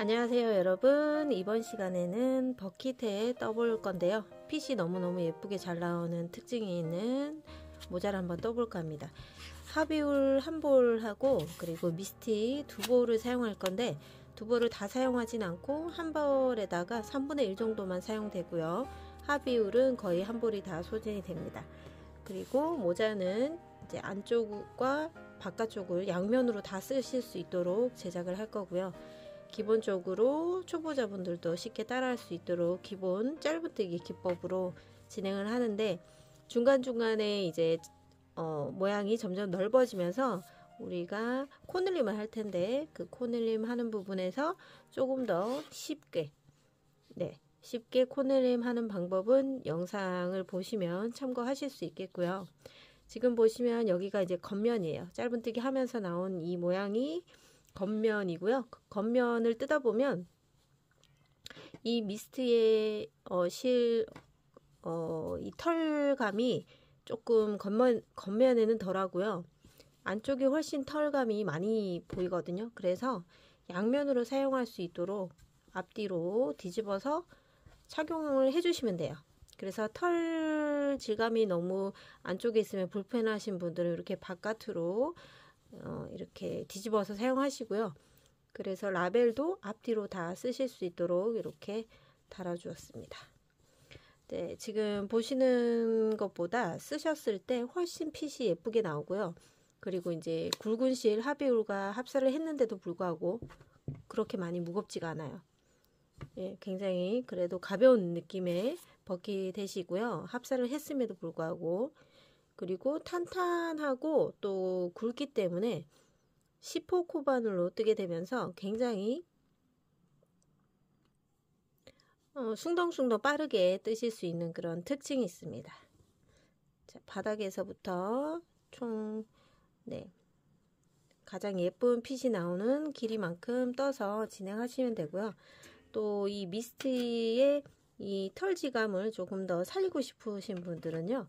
안녕하세요 여러분. 이번 시간에는 버킷에 떠볼 건데요. 핏이 너무너무 예쁘게 잘 나오는 특징이 있는 모자를 한번 떠볼까 합니다. 하비울 한 볼하고 그리고 미스티 두 볼을 사용할 건데, 두 볼을 다 사용하진 않고 한 볼에다가 3분의 1 정도만 사용되고요. 하비울은 거의 한 볼이 다 소진이 됩니다. 그리고 모자는 이제 안쪽과 바깥쪽을 양면으로 다 쓰실 수 있도록 제작을 할 거고요. 기본적으로 초보자분들도 쉽게 따라할 수 있도록 기본 짧은뜨기 기법으로 진행을 하는데, 중간중간에 이제 모양이 점점 넓어지면서 우리가 코늘림을 할 텐데, 그 코늘림 하는 부분에서 조금 더 쉽게 쉽게 코늘림 하는 방법은 영상을 보시면 참고하실 수 있겠고요. 지금 보시면 여기가 이제 겉면이에요. 짧은뜨기 하면서 나온 이 모양이 겉면이고요. 겉면을 뜯어보면 이 미스트의 이 털감이 조금 겉면에는 덜하고요. 안쪽이 훨씬 털감이 많이 보이거든요. 그래서 양면으로 사용할 수 있도록 앞뒤로 뒤집어서 착용을 해주시면 돼요. 그래서 털 질감이 너무 안쪽에 있으면 불편하신 분들은 이렇게 바깥으로 이렇게 뒤집어서 사용하시고요. 그래서 라벨도 앞뒤로 다 쓰실 수 있도록 이렇게 달아 주었습니다. 네, 지금 보시는 것보다 쓰셨을 때 훨씬 핏이 예쁘게 나오고요. 그리고 이제 굵은 실 하비울과 합사를 했는데도 불구하고 그렇게 많이 무겁지가 않아요. 예, 굉장히 그래도 가벼운 느낌의 버킷 되시고요. 합사를 했음에도 불구하고, 그리고 탄탄하고 또 굵기 때문에 10호 코바늘로 뜨게 되면서 굉장히 숭덩숭덩 빠르게 뜨실 수 있는 그런 특징이 있습니다. 자, 바닥에서부터 총 가장 예쁜 핏이 나오는 길이만큼 떠서 진행하시면 되고요. 또 이 미스트의 이 털지감을 조금 더 살리고 싶으신 분들은요,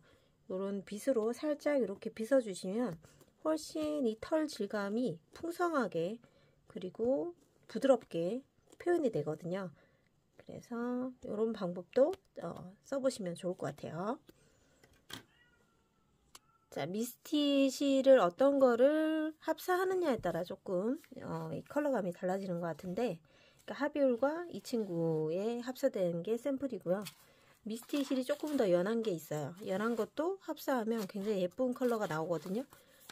이런 빗으로 살짝 이렇게 빗어주시면 훨씬 이 털 질감이 풍성하게 그리고 부드럽게 표현이 되거든요. 그래서 이런 방법도 써보시면 좋을 것 같아요. 자, 미스티 실을 어떤 거를 합사하느냐에 따라 조금 이 컬러감이 달라지는 것 같은데, 그러니까 하비울과 이 친구의 합사된 게 샘플이고요. 미스티 실이 조금 더 연한 게 있어요. 연한 것도 합사하면 굉장히 예쁜 컬러가 나오거든요.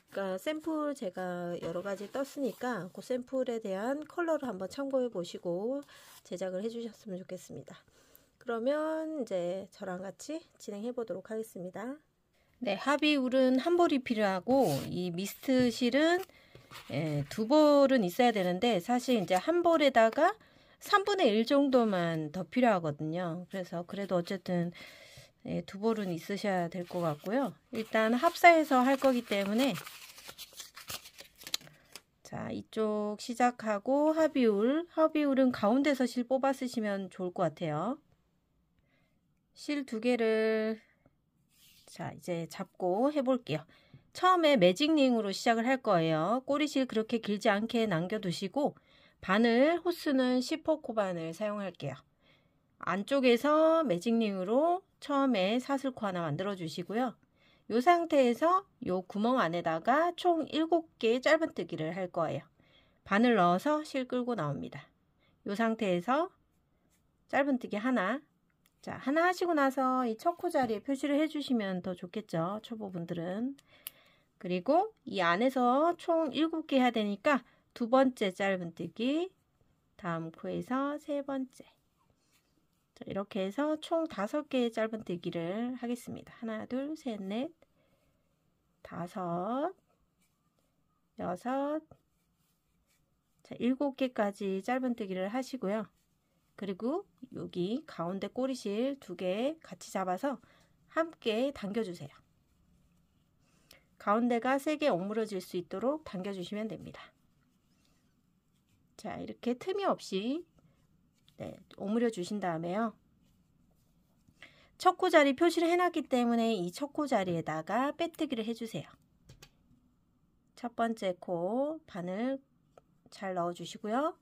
그러니까 샘플 제가 여러 가지 떴으니까 그 샘플에 대한 컬러를 한번 참고해 보시고 제작을 해 주셨으면 좋겠습니다. 그러면 이제 저랑 같이 진행해 보도록 하겠습니다. 네, 하비울은 한 볼이 필요하고 이 미스트 실은 두 볼은 있어야 되는데, 사실 이제 한 볼에다가 3분의 1 정도만 더 필요하거든요. 그래서 그래도 어쨌든 두 볼은 있으셔야 될 것 같고요. 일단 합사해서 할 거기 때문에, 자, 이쪽 시작하고 하비울은 가운데서 실 뽑아 쓰시면 좋을 것 같아요. 실 두 개를 자, 이제 잡고 해볼게요. 처음에 매직링으로 시작을 할 거예요. 꼬리실 그렇게 길지 않게 남겨두시고, 바늘 호스는 10호 코바늘 사용할게요. 안쪽에서 매직링으로 처음에 사슬코 하나 만들어 주시고요. 이 상태에서 이 구멍 안에다가 총 7개의 짧은뜨기를 할 거예요. 바늘 넣어서 실 끌고 나옵니다. 이 상태에서 짧은뜨기 하나. 자, 하나 하시고 나서 이 첫 코 자리에 표시를 해주시면 더 좋겠죠, 초보분들은. 그리고 이 안에서 총 7개 해야 되니까 두 번째 짧은뜨기, 다음 코에서 세 번째. 자, 이렇게 해서 총 5개의 짧은뜨기를 하겠습니다. 하나, 둘, 셋, 넷, 다섯, 여섯, 자, 7개까지 짧은뜨기를 하시고요. 그리고 여기 가운데 꼬리실 2개 같이 잡아서 함께 당겨주세요. 가운데가 3개 옥물어질 수 있도록 당겨주시면 됩니다. 자, 이렇게 틈이 없이 오므려 주신 다음에요. 첫 코 자리 표시를 해놨기 때문에 이 첫 코 자리에다가 빼뜨기를 해주세요. 첫 번째 코 바늘 잘 넣어주시고요.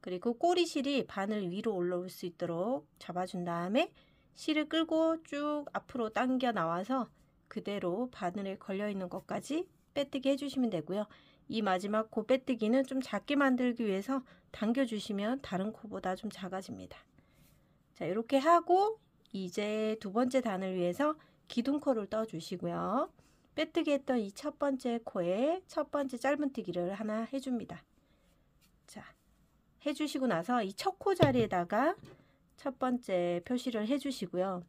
그리고 꼬리실이 바늘 위로 올라올 수 있도록 잡아준 다음에 실을 끌고 쭉 앞으로 당겨 나와서 그대로 바늘에 걸려 있는 것까지 빼뜨기 해주시면 되고요. 이 마지막 코 빼뜨기는 좀 작게 만들기 위해서 당겨주시면 다른 코보다 좀 작아집니다. 자, 이렇게 하고 이제 두 번째 단을 위해서 기둥코를 떠주시고요. 빼뜨기 했던 이 첫 번째 코에 첫 번째 짧은뜨기를 하나 해줍니다. 자, 해주시고 나서 이 첫 코 자리에다가 첫 번째 표시를 해주시고요.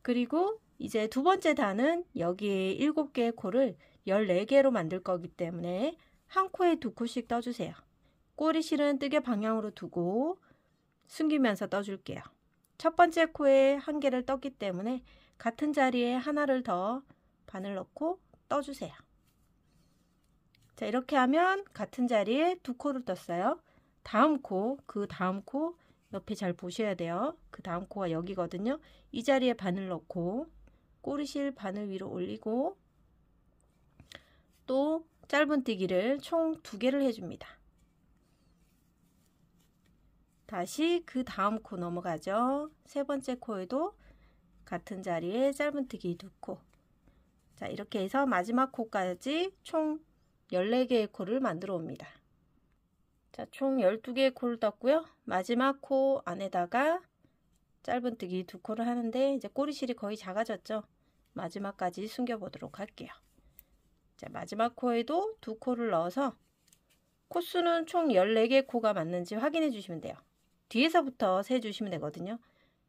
그리고 이제 두 번째 단은 여기에 7개의 코를 14개로 만들 거기 때문에 한 코에 2코씩 떠주세요. 꼬리실은 뜨개 방향으로 두고 숨기면서 떠줄게요. 첫 번째 코에 1개를 떴기 때문에 같은 자리에 하나를 더 바늘 넣고 떠주세요. 자, 이렇게 하면 같은 자리에 2코를 떴어요. 다음 코, 그 다음 코 옆에 잘 보셔야 돼요. 그 다음 코가 여기거든요. 이 자리에 바늘 넣고 꼬리실 바늘 위로 올리고 또 짧은뜨기를 총 2개를 해줍니다. 다시 그 다음 코 넘어가죠. 세 번째 코에도 같은 자리에 짧은뜨기 2코. 자, 이렇게 해서 마지막 코까지 총 14개의 코를 만들어 옵니다. 자, 총 12개의 코를 떴고요. 마지막 코 안에다가 짧은뜨기 2코를 하는데 이제 꼬리실이 거의 작아졌죠. 마지막까지 숨겨 보도록 할게요. 자, 마지막 코에도 2코를 넣어서 코수는 총 14개 코가 맞는지 확인해 주시면 돼요. 뒤에서부터 세 주시면 되거든요.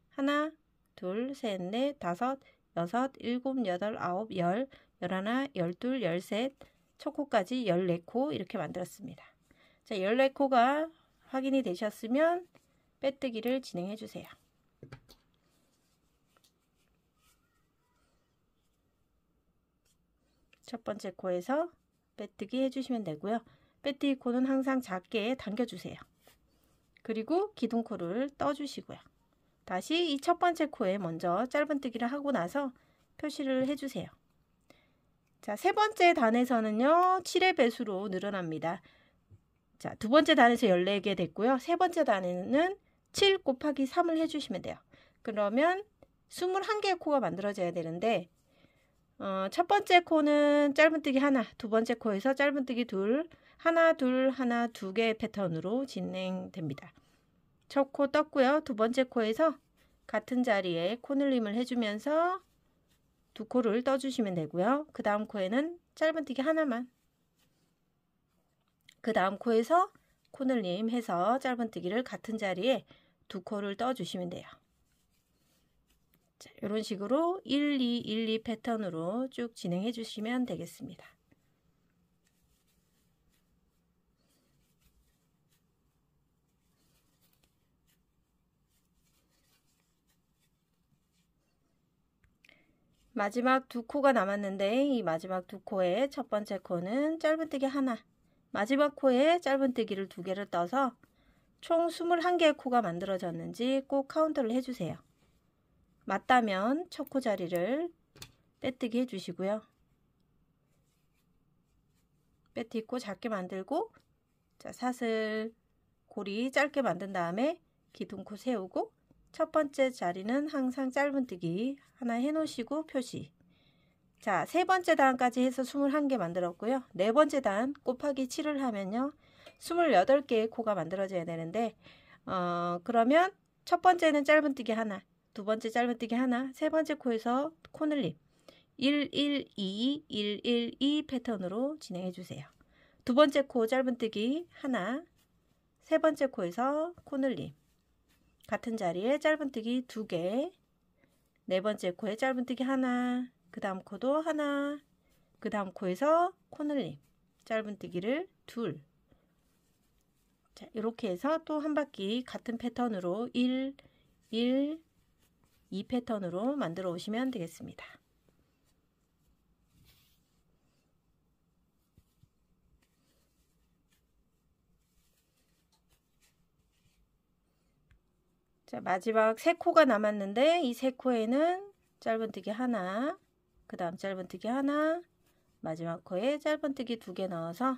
하나, 둘, 셋, 넷, 다섯, 여섯, 일곱, 여덟, 아홉, 열, 열하나, 열둘, 열셋, 첫 코까지 14코 이렇게 만들었습니다. 자, 14코가 확인이 되셨으면 빼뜨기를 진행해 주세요. 첫 번째 코에서 빼뜨기 해주시면 되고요. 빼뜨기 코는 항상 작게 당겨주세요. 그리고 기둥코를 떠주시고요. 다시 이 첫 번째 코에 먼저 짧은뜨기를 하고 나서 표시를 해주세요. 자, 세 번째 단에서는요, 7의 배수로 늘어납니다. 자, 두 번째 단에서 14개 됐고요. 세 번째 단에는 7 곱하기 3을 해주시면 돼요. 그러면 21개의 코가 만들어져야 되는데 첫 번째 코는 짧은뜨기 하나, 두 번째 코에서 짧은뜨기 둘, 하나, 둘, 하나, 2개의 패턴으로 진행됩니다. 첫 코 떴고요. 두 번째 코에서 같은 자리에 코늘림을 해주면서 2코를 떠주시면 되고요. 그 다음 코에는 짧은뜨기 하나만, 그 다음 코에서 코늘림 해서 짧은뜨기를 같은 자리에 2코를 떠주시면 돼요. 자, 이런 식으로 1, 2, 1, 2 패턴으로 쭉 진행해 주시면 되겠습니다. 마지막 2코가 남았는데 이 마지막 2코에 첫 번째 코는 짧은뜨기 하나, 마지막 코에 짧은뜨기를 2개를 떠서 총 21개의 코가 만들어졌는지 꼭 카운트를 해주세요. 맞다면 첫 코 자리를 빼뜨기 해주시고요. 빼뜨기 코 작게 만들고, 자, 사슬 고리 짧게 만든 다음에 기둥코 세우고 첫 번째 자리는 항상 짧은뜨기 하나 해놓으시고 표시. 자, 세 번째 단까지 해서 21개 만들었고요. 네 번째 단 곱하기 7을 하면요, 28개의 코가 만들어져야 되는데 그러면 첫 번째는 짧은뜨기 하나, 두 번째 짧은뜨기 하나, 세 번째 코에서 코늘림 1, 1, 2, 1, 1, 2 패턴으로 진행해 주세요. 두 번째 코 짧은뜨기 하나, 세 번째 코에서 코늘림 같은 자리에 짧은뜨기 2개, 네 번째 코에 짧은뜨기 하나, 그 다음 코도 하나, 그 다음 코에서 코늘림 짧은뜨기를 둘. 자, 이렇게 해서 또 한 바퀴 같은 패턴으로 1, 1, 2 패턴으로 만들어 오시면 되겠습니다. 자, 마지막 3코가 남았는데 이 3코에는 짧은뜨기 하나, 그 다음 짧은뜨기 하나, 마지막 코에 짧은뜨기 2개 넣어서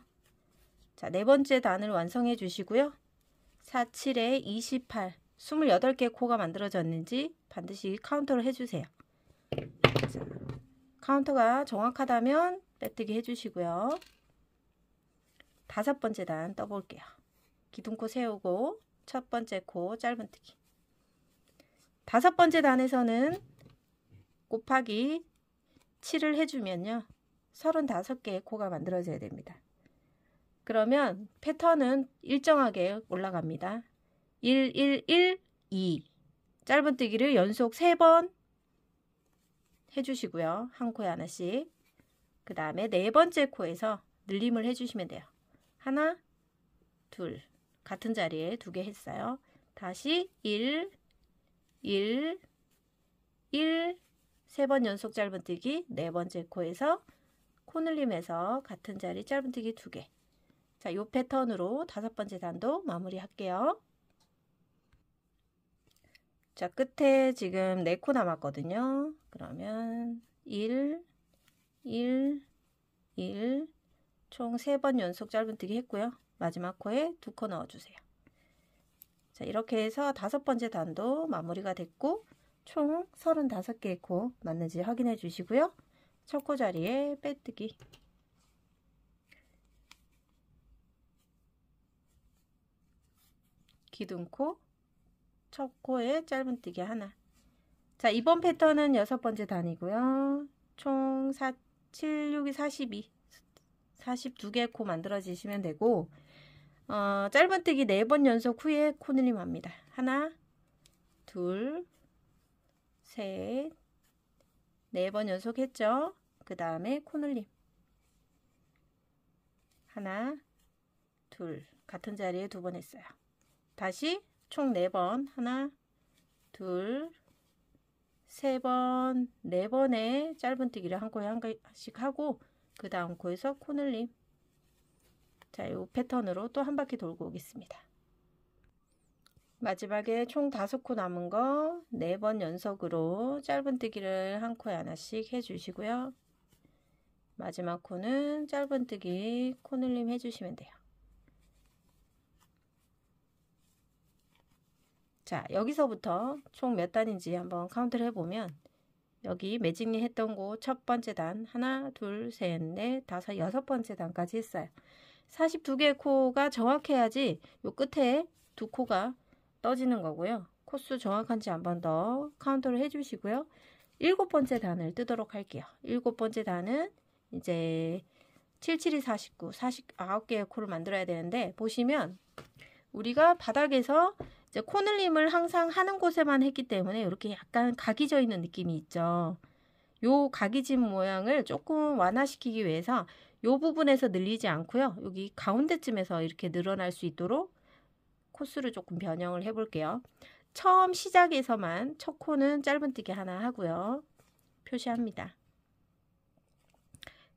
자, 네 번째 단을 완성해 주시고요. 47에 28 28개 코가 만들어졌는지 반드시 카운터를 해주세요. 자, 카운터가 정확하다면 빼뜨기 해주시고요. 5번째 단 떠볼게요. 기둥코 세우고 첫 번째 코 짧은뜨기. 5번째 단에서는 곱하기 7을 해주면요 35개의 코가 만들어져야 됩니다. 그러면 패턴은 일정하게 올라갑니다. 1, 1, 1, 2 짧은뜨기를 연속 3번 해주시고요. 한 코에 하나씩. 그 다음에 네 번째 코에서 늘림을 해주시면 돼요. 하나, 둘 같은 자리에 2개 했어요. 다시 1, 1, 1 3번 연속 짧은뜨기 네 번째 코에서 코늘림에서 같은 자리 짧은뜨기 2개. 자, 요 패턴으로 5번째 단도 마무리 할게요. 자, 끝에 지금 4코 남았거든요. 그러면 1, 1, 1 총 3번 연속 짧은뜨기 했고요. 마지막 코에 2코 넣어주세요. 자, 이렇게 해서 5번째 단도 마무리가 됐고 총 35개의 코 맞는지 확인해 주시고요. 첫 코 자리에 빼뜨기. 기둥코, 첫 코에 짧은뜨기 하나. 자, 이번 패턴은 6번째 단이고요. 총 4, 7, 6이 42. 42개 코 만들어지시면 되고 짧은뜨기 4번 연속 후에 코늘림 합니다. 하나, 둘, 셋, 4번 연속 했죠. 그 다음에 코늘림. 하나, 둘 같은 자리에 2번 했어요. 다시 총 4번 하나, 둘, 3번, 4번의 짧은뜨기를 한 코에 한 개씩 하고 그 다음 코에서 코늘림. 자, 이 패턴으로 또 한 바퀴 돌고 오겠습니다. 마지막에 총 5코 남은 거 4번 연속으로 짧은뜨기를 한 코에 하나씩 해주시고요. 마지막 코는 짧은뜨기 코늘림 해주시면 돼요. 자, 여기서부터 총 몇 단인지 한번 카운트를 해보면 여기 매직리 했던 곳 첫 번째 단 하나, 둘, 셋, 넷, 다섯, 6번째 단까지 했어요. 42개의 코가 정확해야지 요 끝에 2코가 떠지는 거고요. 코수 정확한지 한 번 더 카운터를 해주시고요. 7번째 단을 뜨도록 할게요. 7번째 단은 이제 77이 49, 49개의 코를 만들어야 되는데 보시면 우리가 바닥에서 이제 코늘림을 항상 하는 곳에만 했기 때문에 이렇게 약간 각이 져 있는 느낌이 있죠. 요 각이 진 모양을 조금 완화시키기 위해서 요 부분에서 늘리지 않고요. 여기 가운데쯤에서 이렇게 늘어날 수 있도록 코스를 조금 변형을 해 볼게요. 처음 시작에서만 첫 코는 짧은뜨기 하나 하고요. 표시합니다.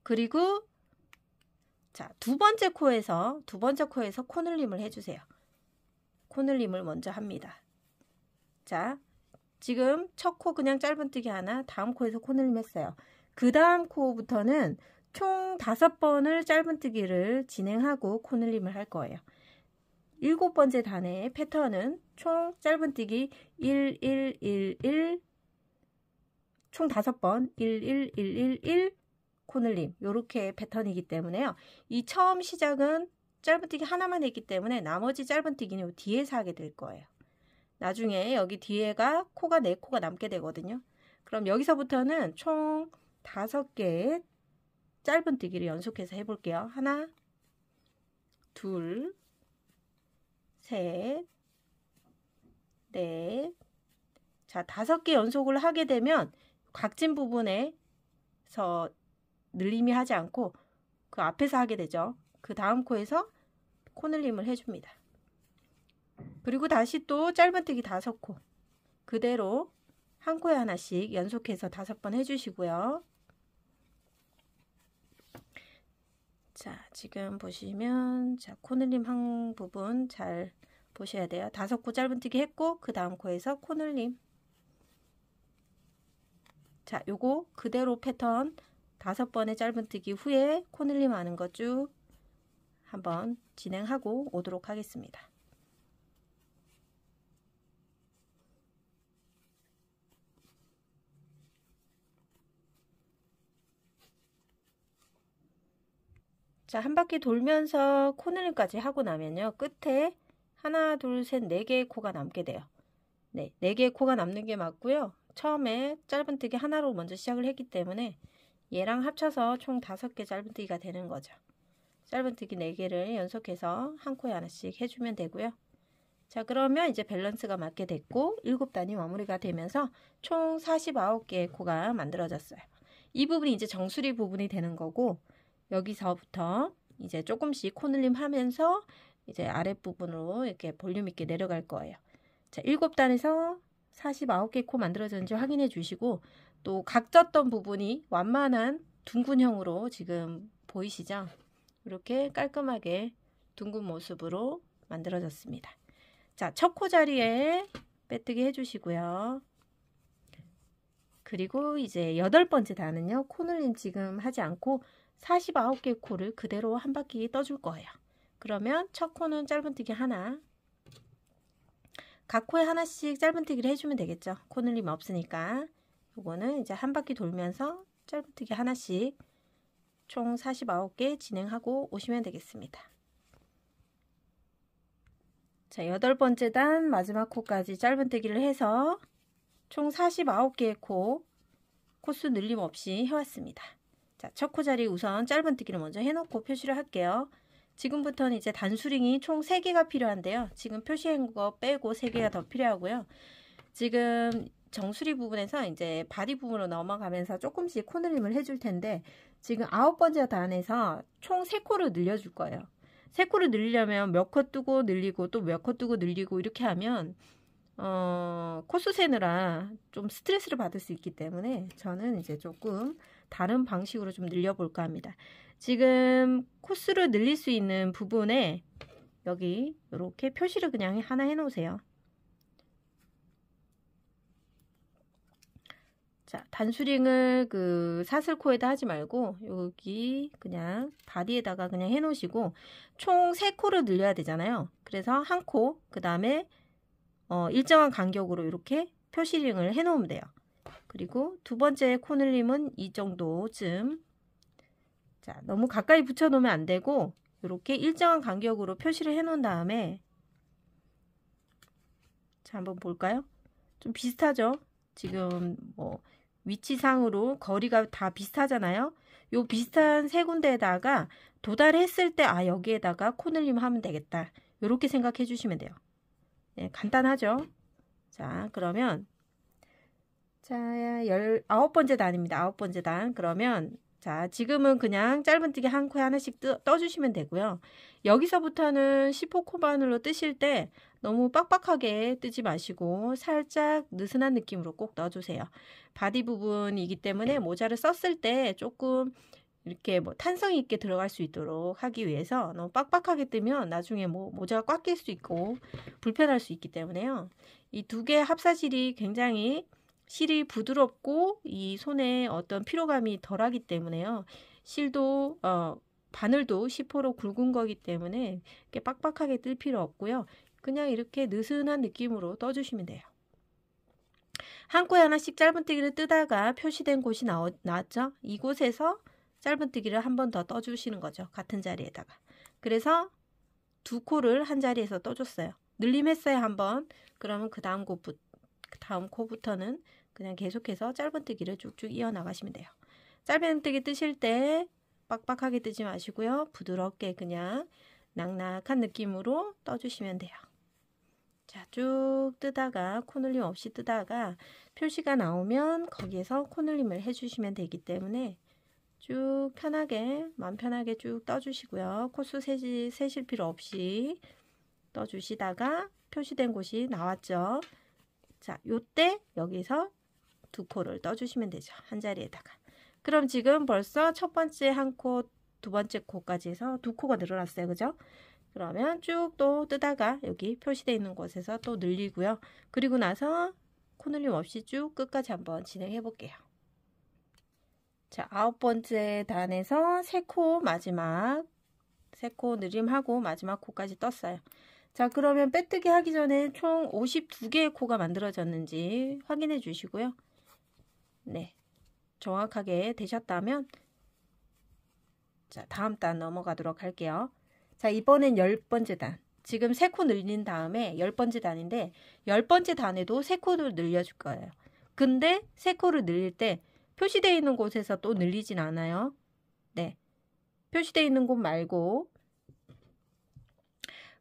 그리고 자, 두 번째 코에서 코늘림을 해주세요. 코늘림을 먼저 합니다. 자, 지금 첫 코 그냥 짧은뜨기 하나, 다음 코에서 코늘림 했어요. 그 다음 코부터는 총 5번을 짧은뜨기를 진행하고 코늘림을 할 거예요. 7번째 단의 패턴은 총 짧은뜨기 1, 1, 1, 1, 총 5번 1, 1, 1, 1, 1 코늘림 요렇게 패턴이기 때문에요. 이 처음 시작은 짧은뜨기 하나만 했기 때문에 나머지 짧은뜨기는 뒤에서 하게 될 거예요. 나중에 여기 뒤에가 코가 4코가 남게 되거든요. 그럼 여기서부터는 총 5개의 짧은뜨기를 연속해서 해볼게요. 하나, 둘, 셋, 넷. 자, 5개 연속을 하게 되면 각진 부분에서 늘림이 하지 않고 그 앞에서 하게 되죠. 그 다음 코에서 코늘림을 해줍니다. 그리고 다시 또 짧은뜨기 5코 그대로 한 코에 하나씩 연속해서 5번 해주시고요. 자, 지금 보시면 자, 코늘림 한 부분 잘 보셔야 돼요. 5코 짧은뜨기 했고 그 다음 코에서 코늘림. 자, 요거 그대로 패턴 5번의 짧은뜨기 후에 코늘림 하는 거 쭉 한번 진행하고 오도록 하겠습니다. 자, 한 바퀴 돌면서 코늘림까지 하고 나면요. 끝에 하나, 둘, 셋, 네 개의 코가 남게 돼요. 네, 네 개의 코가 남는 게 맞고요. 처음에 짧은뜨기 하나로 먼저 시작을 했기 때문에 얘랑 합쳐서 총 5개 짧은뜨기가 되는 거죠. 짧은뜨기 4개를 연속해서 한 코에 하나씩 해주면 되고요. 자, 그러면 이제 밸런스가 맞게 됐고 7단이 마무리가 되면서 총 49개의 코가 만들어졌어요. 이 부분이 이제 정수리 부분이 되는 거고, 여기서부터 이제 조금씩 코늘림 하면서 이제 아랫부분으로 이렇게 볼륨 있게 내려갈 거예요. 자, 7단에서 49개 코 만들어졌는지 확인해 주시고, 또 각졌던 부분이 완만한 둥근형으로 지금 보이시죠? 이렇게 깔끔하게 둥근 모습으로 만들어졌습니다. 자, 첫 코 자리에 빼뜨기 해주시고요. 그리고 이제 8번째 단은요, 코늘림 지금 하지 않고 49개 코를 그대로 한 바퀴 떠줄 거예요. 그러면 첫 코는 짧은뜨기 하나, 각 코에 하나씩 짧은뜨기를 해주면 되겠죠. 코늘림 없으니까. 요거는 이제 한 바퀴 돌면서 짧은뜨기 하나씩 총 49개 진행하고 오시면 되겠습니다. 자, 8번째 단 마지막 코까지 짧은뜨기를 해서 총 49개의 코수 늘림 없이 해왔습니다. 자, 첫 코 자리 우선 짧은뜨기를 먼저 해놓고 표시를 할게요. 지금부터는 이제 단수링이 총 3개가 필요한데요. 지금 표시한 거 빼고 3개가 더 필요하고요. 지금 정수리 부분에서 이제 바디 부분으로 넘어가면서 조금씩 코늘림을 해줄 텐데, 지금 9번째 단에서 총 3코를 늘려줄 거예요. 3코를 늘리려면 몇 코 뜨고 늘리고 또 몇 코 뜨고 늘리고 이렇게 하면 코수 세느라 좀 스트레스를 받을 수 있기 때문에 저는 이제 조금 다른 방식으로 좀 늘려볼까 합니다. 지금 코수를 늘릴 수 있는 부분에 여기 이렇게 표시를 그냥 하나 해놓으세요. 자, 단수링을 그 사슬코에다 하지 말고 여기 그냥 바디에다가 그냥 해놓으시고 총 3코를 늘려야 되잖아요. 그래서 한 코, 그 다음에 일정한 간격으로 이렇게 표시링을 해놓으면 돼요. 그리고 두 번째 코늘림은 이 정도쯤. 자, 너무 가까이 붙여 놓으면 안 되고 이렇게 일정한 간격으로 표시를 해 놓은 다음에, 자, 한번 볼까요? 좀 비슷하죠? 지금 뭐 위치상으로 거리가 다 비슷하잖아요. 요 비슷한 세 군데에다가 도달했을 때 여기에다가 코늘림 하면 되겠다. 이렇게 생각해 주시면 돼요. 네, 간단하죠? 자, 그러면 자, 19번째 단입니다. 9번째 단. 그러면 자, 지금은 그냥 짧은뜨기 한 코에 하나씩 떠주시면 되고요. 여기서부터는 10호 코바늘로 뜨실 때 너무 빡빡하게 뜨지 마시고 살짝 느슨한 느낌으로 꼭 넣어주세요. 바디 부분이기 때문에 모자를 썼을 때 조금 이렇게 뭐 탄성 있게 들어갈 수 있도록 하기 위해서 너무 빡빡하게 뜨면 나중에 뭐 모자가 꽉 낄 수 있고 불편할 수 있기 때문에요. 이 두 개의 합사실이 굉장히 실이 부드럽고 이 손에 어떤 피로감이 덜하기 때문에요. 실도 바늘도 10호로 굵은 거기 때문에 이렇게 빡빡하게 뜰 필요 없고요. 그냥 이렇게 느슨한 느낌으로 떠주시면 돼요. 한 코에 하나씩 짧은뜨기를 뜨다가 표시된 곳이 나왔죠. 이곳에서 짧은뜨기를 한 번 더 떠주시는 거죠. 같은 자리에다가. 그래서 두 코를 한 자리에서 떠줬어요. 늘림했어요, 한번. 그러면 그 다음 코부터는 그냥 계속해서 짧은뜨기를 쭉쭉 이어나가시면 돼요. 짧은뜨기 뜨실 때 빡빡하게 뜨지 마시고요. 부드럽게 그냥 낙낙한 느낌으로 떠주시면 돼요. 자, 쭉 뜨다가 코늘림 없이 뜨다가 표시가 나오면 거기에서 코늘림을 해주시면 되기 때문에 쭉 편하게, 마음 편하게 쭉 떠주시고요. 코수 세실 필요 없이 떠주시다가 표시된 곳이 나왔죠. 자, 요때 여기서 두 코를 떠주시면 되죠. 한 자리에다가. 그럼 지금 벌써 첫 번째 한 코, 두 번째 코까지 해서 두 코가 늘어났어요. 그죠? 그러면 쭉 또 뜨다가 여기 표시되어 있는 곳에서 또 늘리고요. 그리고 나서 코늘림 없이 쭉 끝까지 한번 진행해 볼게요. 자, 9번째 단에서 3코 마지막 3코 늘림하고 마지막 코까지 떴어요. 자, 그러면 빼뜨기 하기 전에 총 52개의 코가 만들어졌는지 확인해 주시고요. 네, 정확하게 되셨다면 자, 다음 단 넘어가도록 할게요. 자, 이번엔 10번째 단. 지금 3코 늘린 다음에 10번째 단인데 10번째 단에도 3코를 늘려줄 거예요. 근데 3코를 늘릴 때 표시되어 있는 곳에서 또 늘리진 않아요. 네, 표시되어 있는 곳 말고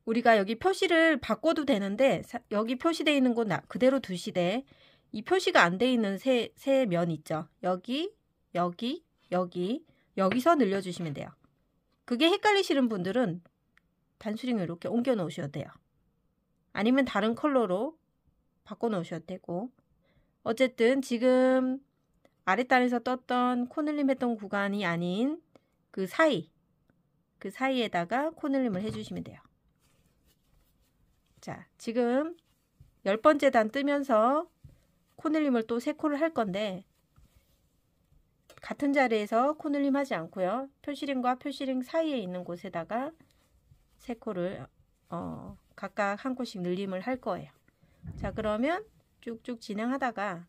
우리가 여기 표시를 바꿔도 되는데 여기 표시되어 있는 곳 그대로 두시되 이 표시가 안 돼 있는 세 면 있죠. 여기, 여기, 여기, 여기서 늘려주시면 돼요. 그게 헷갈리시는 분들은 단수링을 이렇게 옮겨 놓으셔도 돼요. 아니면 다른 컬러로 바꿔 놓으셔도 되고, 어쨌든 지금 아랫단에서 떴던 코늘림 했던 구간이 아닌 그 사이에다가 코늘림을 해주시면 돼요. 자, 지금 10번째 단 뜨면서 코늘림을 또 3코를 할 건데 같은 자리에서 코늘림 하지 않고요. 표시링과 표시링 사이에 있는 곳에다가 3코를 각각 한 코씩 늘림을 할 거예요. 자, 그러면 쭉쭉 진행하다가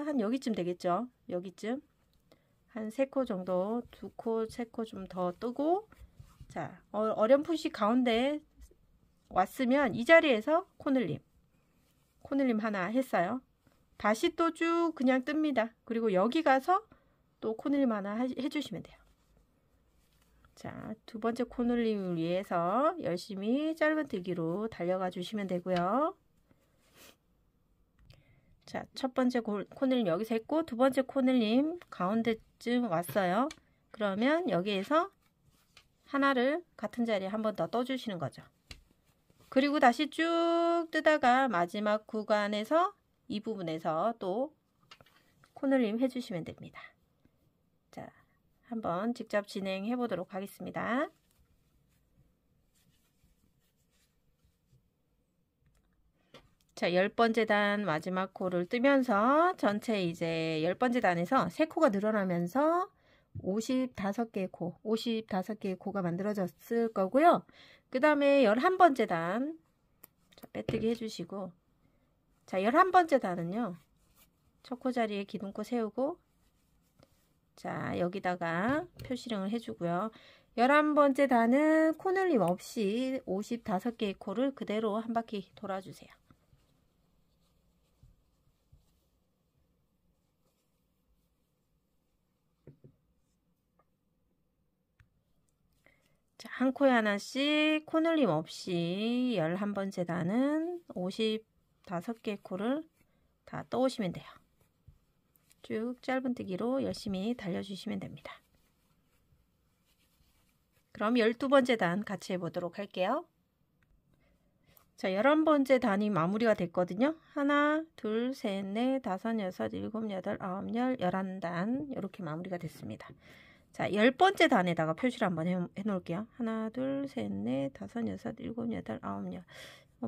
한 여기쯤 되겠죠. 여기쯤 한 3코 정도, 2코, 3코 좀 더 뜨고, 자, 어렴풋이 가운데 왔으면 이 자리에서 코늘림 하나 했어요. 다시 또 쭉 그냥 뜹니다. 그리고 여기 가서 또 코늘림 하나 해주시면 돼요. 자, 두 번째 코늘림을 위해서 열심히 짧은뜨기로 달려가 주시면 되고요. 자, 첫 번째 코늘림 여기서 했고, 두 번째 코늘림 가운데쯤 왔어요. 그러면 여기에서 하나를 같은 자리에 한 번 더 떠주시는 거죠. 그리고 다시 쭉 뜨다가 마지막 구간에서 이 부분에서 또 코늘림 해주시면 됩니다. 자, 한번 직접 진행해 보도록 하겠습니다. 자, 10번째 단 마지막 코를 뜨면서 전체 이제 10번째 단에서 3코가 늘어나면서 55개의 코가 만들어졌을 거고요. 그 다음에 11번째 단, 자, 빼뜨기 해주시고, 자, 11번째 단은요, 첫 코 자리에 기둥코 세우고, 자, 여기다가 표시령을 해주고요. 11번째 단은 코늘림 없이 55개의 코를 그대로 한 바퀴 돌아주세요. 자, 한 코에 하나씩 코늘림 없이 11번째 단은 55개의 코를 다 떠오시면 돼요. 쭉 짧은뜨기로 열심히 달려주시면 됩니다. 그럼 12번째 단 같이 해보도록 할게요. 자, 11번째 단이 마무리가 됐거든요. 하나, 둘, 셋, 넷, 다섯, 여섯, 일곱, 여덟, 아홉, 열, 11단 이렇게 마무리가 됐습니다. 자, 10번째 단에다가 표시를 한번 해놓을게요. 하나, 둘, 셋, 넷, 다섯, 여섯, 일곱, 여덟, 아홉, 열.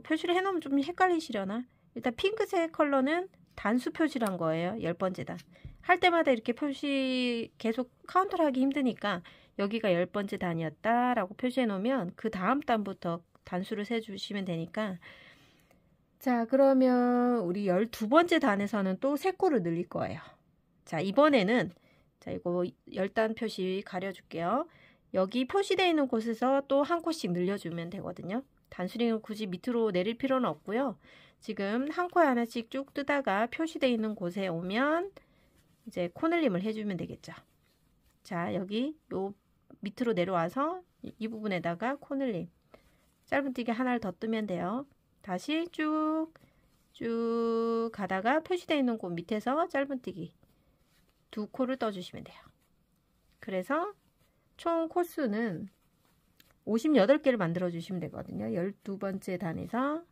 표시를 해놓으면 좀 헷갈리시려나? 일단 핑크색 컬러는 단수 표시를 한 거예요. 10번째 단. 할 때마다 이렇게 표시 계속 카운트를 하기 힘드니까 여기가 10번째 단이었다 라고 표시해 놓으면 그 다음 단부터 단수를 세주시면 되니까. 자, 그러면 우리 12번째 단에서는 또 3코를 늘릴 거예요. 자, 이번에는 자, 이거 10단 표시 가려줄게요. 여기 표시되어 있는 곳에서 또 한 코씩 늘려주면 되거든요. 단수링을 굳이 밑으로 내릴 필요는 없고요. 지금 한 코에 하나씩 쭉 뜨다가 표시되어 있는 곳에 오면 이제 코늘림을 해주면 되겠죠. 자, 여기 요 밑으로 내려와서 이 부분에다가 코늘림 짧은뜨기 하나를 더 뜨면 돼요. 다시 쭉 가다가 표시되어 있는 곳 밑에서 짧은뜨기 2코를 떠주시면 돼요. 그래서 총 코수는 58개를 만들어 주시면 되거든요. 12번째 단에서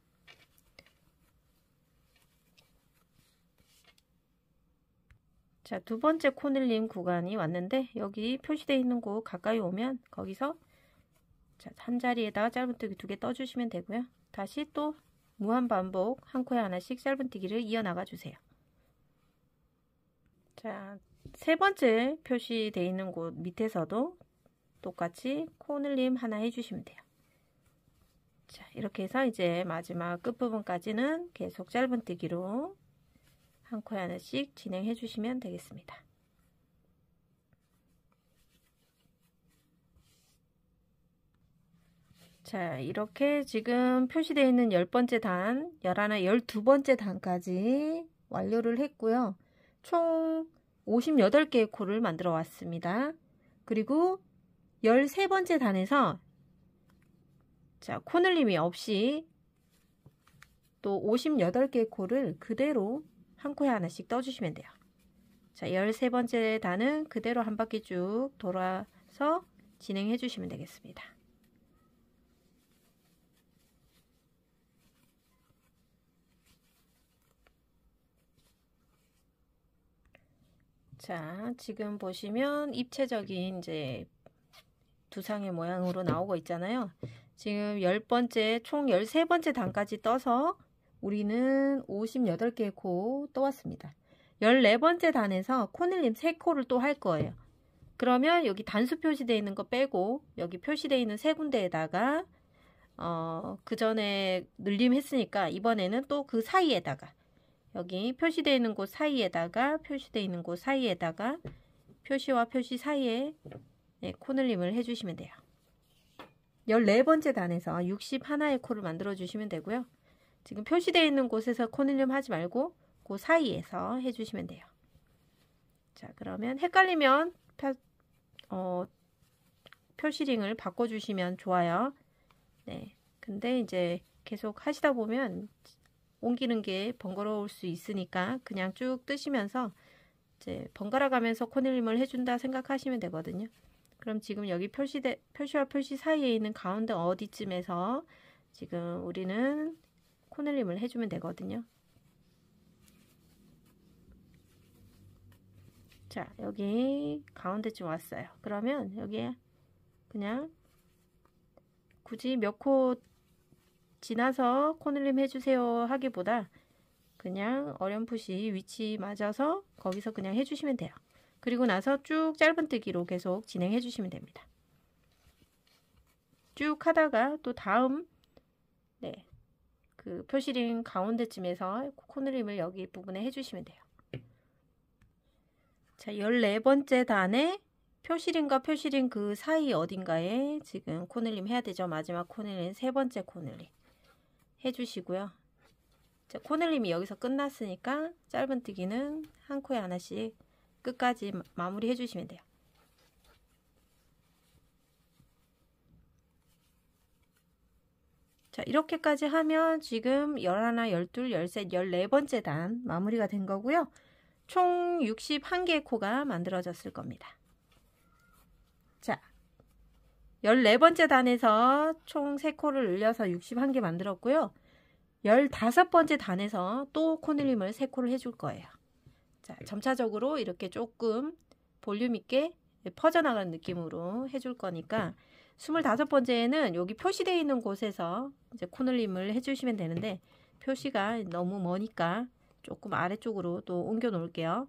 자, 두 번째 코늘림 구간이 왔는데 여기 표시되어 있는 곳 가까이 오면 거기서 자, 한 자리에다가 짧은뜨기 2개 떠주시면 되고요. 다시 또 무한반복 한 코에 하나씩 짧은뜨기를 이어나가 주세요. 자, 세 번째 표시되어 있는 곳 밑에서도 똑같이 코늘림 하나 해주시면 돼요. 자, 이렇게 해서 이제 마지막 끝부분까지는 계속 짧은뜨기로 한 코에 하나씩 진행해 주시면 되겠습니다. 자, 이렇게 지금 표시되어 있는 10번째 단, 11, 12번째 단까지 완료를 했고요. 총 58개의 코를 만들어 왔습니다. 그리고 13번째 단에서 자, 코늘림이 없이 또 58개의 코를 그대로 한 코에 하나씩 떠주시면 돼요. 자, 13번째 단은 그대로 한 바퀴 쭉 돌아서 진행해 주시면 되겠습니다. 자, 지금 보시면 입체적인 이제 두상의 모양으로 나오고 있잖아요. 지금 10번째, 총 13번째 단까지 떠서 우리는 58개의 코 떠왔습니다. 14번째 단에서 코늘림 3코를 또 할 거예요. 그러면 여기 단수 표시되어 있는 거 빼고 여기 표시되어 있는 세 군데에다가 그 전에 늘림 했으니까 이번에는 또 그 사이에다가 여기 표시되어 있는 곳 사이에다가 표시되어 있는 곳 사이에다가 표시와 표시 사이에 네, 코늘림을 해주시면 돼요. 14번째 단에서 61의 코를 만들어 주시면 되고요. 지금 표시되어 있는 곳에서 코늘림 하지 말고 그 사이에서 해주시면 돼요. 자, 그러면 헷갈리면 표시링을 바꿔주시면 좋아요. 네, 근데 이제 계속 하시다 보면 옮기는 게 번거로울 수 있으니까 그냥 쭉 뜨시면서 이제 번갈아 가면서 코늘림을 해준다 생각하시면 되거든요. 그럼 지금 여기 표시와 표시 사이에 있는 가운데 어디쯤에서 지금 우리는 코늘림을 해주면 되거든요. 자, 여기 가운데쯤 왔어요. 그러면 여기에 그냥 굳이 몇 코 지나서 코늘림 해주세요 하기보다 그냥 어렴풋이 위치 맞아서 거기서 그냥 해주시면 돼요. 그리고 나서 쭉 짧은뜨기로 계속 진행해 주시면 됩니다. 쭉 하다가 또 다음 네, 그 표시링 가운데쯤에서 코늘림을 여기 부분에 해주시면 돼요. 자, 14번째 단에 표시링과 표시링 그 사이 어딘가에 지금 코늘림 해야 되죠. 마지막 코늘림, 세 번째 코늘림 해주시고요. 자, 코늘림이 여기서 끝났으니까 짧은뜨기는 한 코에 하나씩 끝까지 마무리 해주시면 돼요. 자, 이렇게까지 하면 지금 11, 12, 13, 14번째 단 마무리가 된 거고요. 총 61개의 코가 만들어졌을 겁니다. 자, 14번째 단에서 총 3코를 늘려서 61개 만들었고요. 15번째 단에서 또 코늘림을 3코를 해줄 거예요. 자, 점차적으로 이렇게 조금 볼륨 있게 퍼져나가는 느낌으로 해줄 거니까 25번째에는 여기 표시되어 있는 곳에서 이제 코늘림을 해주시면 되는데 표시가 너무 머니까 조금 아래쪽으로 또 옮겨 놓을게요.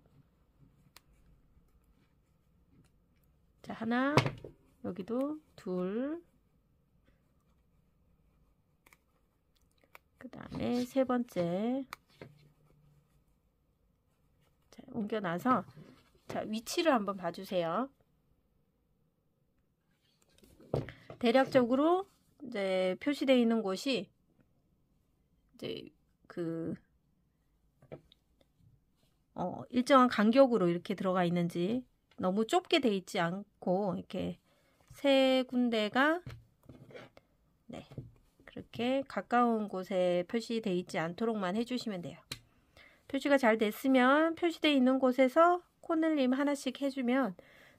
자, 하나, 여기도 둘, 그 다음에 세 번째. 자, 옮겨놔서 자, 위치를 한번 봐주세요. 대략적으로 이제 표시되어 있는 곳이 이제 그 일정한 간격으로 이렇게 들어가 있는지 너무 좁게 돼 있지 않고 이렇게 세 군데가 네, 그렇게 가까운 곳에 표시되어 있지 않도록만 해주시면 돼요. 표시가 잘 됐으면 표시되어 있는 곳에서 코늘림 하나씩 해주면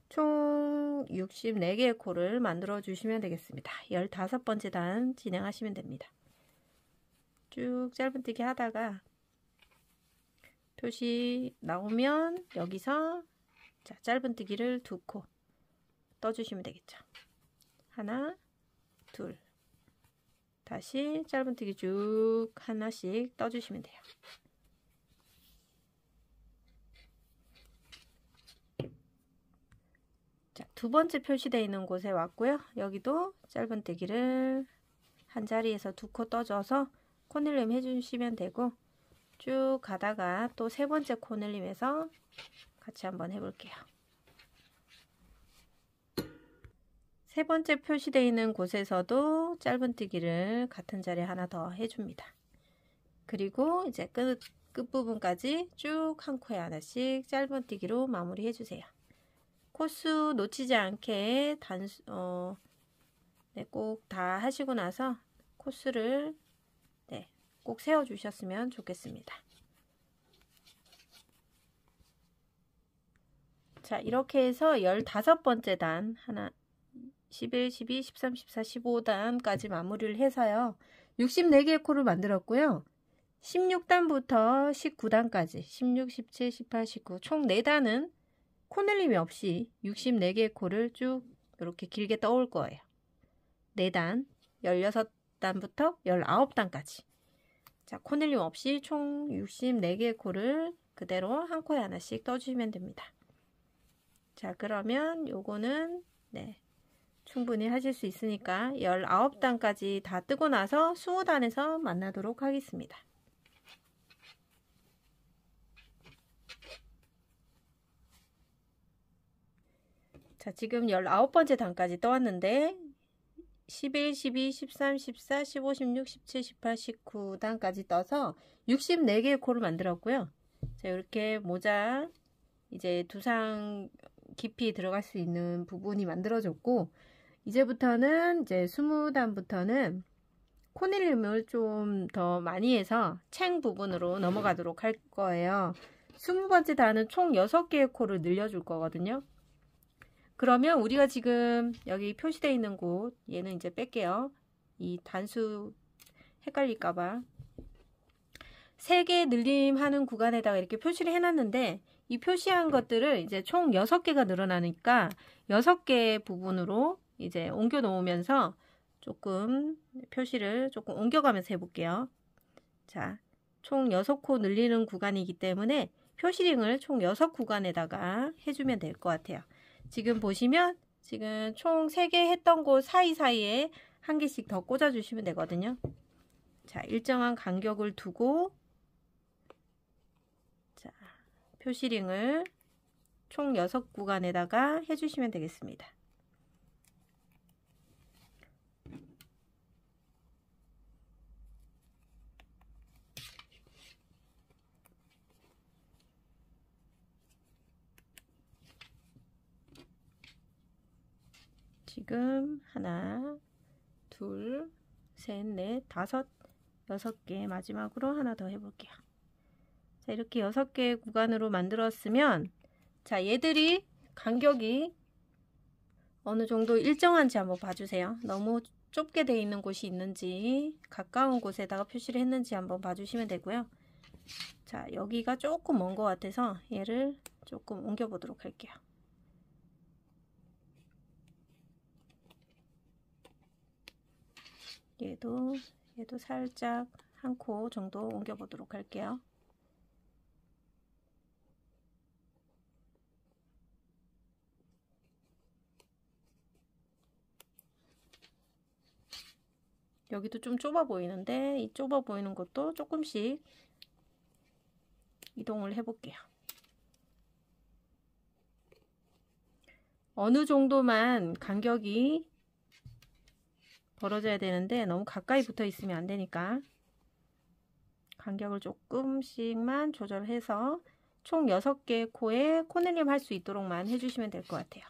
총 64개의 코를 만들어 주시면 되겠습니다. 15번째 단 진행하시면 됩니다. 쭉 짧은뜨기 하다가 표시 나오면 여기서 자, 짧은뜨기를 2코 떠주시면 되겠죠. 하나, 둘, 다시 짧은뜨기 쭉 하나씩 떠주시면 돼요. 자, 두 번째 표시되어 있는 곳에 왔고요. 여기도 짧은뜨기를 한 자리에서 2코 떠줘서 코늘림 해주시면 되고 쭉 가다가 또 세 번째 코늘림에서 같이 한번 해볼게요. 세 번째 표시되어 있는 곳에서도 짧은뜨기를 같은 자리에 하나 더 해줍니다. 그리고 이제 끝부분까지 쭉 한 코에 하나씩 짧은뜨기로 마무리 해주세요. 코수 놓치지 않게 꼭 다 하시고 나서 코수를 꼭 세워주셨으면 좋겠습니다. 자, 이렇게 해서 15번째 단, 11, 12, 13, 14, 15단까지 마무리를 해서요. 64개의 코를 만들었고요. 16단부터 19단까지, 16, 17, 18, 19, 총 4단은 코늘림이 없이 64개의 코를 쭉 이렇게 길게 떠올 거예요. 4단, 16단부터 19단까지. 자, 코늘림 없이 총 64개의 코를 그대로 한 코에 하나씩 떠주시면 됩니다. 자, 그러면 요거는 충분히 하실 수 있으니까 19단까지 다 뜨고 나서 20단에서 만나도록 하겠습니다. 자, 지금 19번째 단까지 떠왔는데 11, 12, 13, 14, 15, 16, 17, 18, 19단까지 떠서 64개의 코를 만들었고요. 자, 이렇게 모자 이제 두상 깊이 들어갈 수 있는 부분이 만들어졌고, 이제부터는 이제 20단부터는 코늘림을 좀 더 많이 해서 챙 부분으로 넘어가도록 할 거예요. 20번째 단은 총 6개의 코를 늘려줄 거거든요. 그러면 우리가 지금 여기 표시되어 있는 곳, 얘는 이제 뺄게요. 이 단수 헷갈릴까봐 3개 늘림하는 구간에다가 이렇게 표시를 해놨는데, 이 표시한 것들을 이제 총 6개가 늘어나니까 6개 부분으로 이제 옮겨 놓으면서 조금 표시를 조금 옮겨가면서 해볼게요. 자, 총 6코 늘리는 구간이기 때문에 표시링을 총 6구간에다가 해주면 될 것 같아요. 지금 보시면 지금 총 3개 했던 곳 사이사이에 한 개씩 더 꽂아주시면 되거든요. 자, 일정한 간격을 두고 표시링을 총 6구간에다가 해주시면 되겠습니다. 지금 하나, 둘, 셋, 넷, 다섯, 6개 마지막으로 하나 더 해볼게요. 자, 이렇게 6개 구간으로 만들었으면, 자, 얘들이 간격이 어느 정도 일정한지 한번 봐주세요. 너무 좁게 되어 있는 곳이 있는지 가까운 곳에다가 표시를 했는지 한번 봐주시면 되고요. 자, 여기가 조금 먼 것 같아서 얘를 조금 옮겨 보도록 할게요. 얘도 살짝 한 코 정도 옮겨 보도록 할게요. 여기도 좀 좁아 보이는데 이 좁아 보이는 것도 조금씩 이동을 해 볼게요. 어느 정도만 간격이 벌어져야 되는데 너무 가까이 붙어 있으면 안 되니까 간격을 조금씩만 조절해서 총 6개 코에 코늘림 할 수 있도록만 해주시면 될 것 같아요.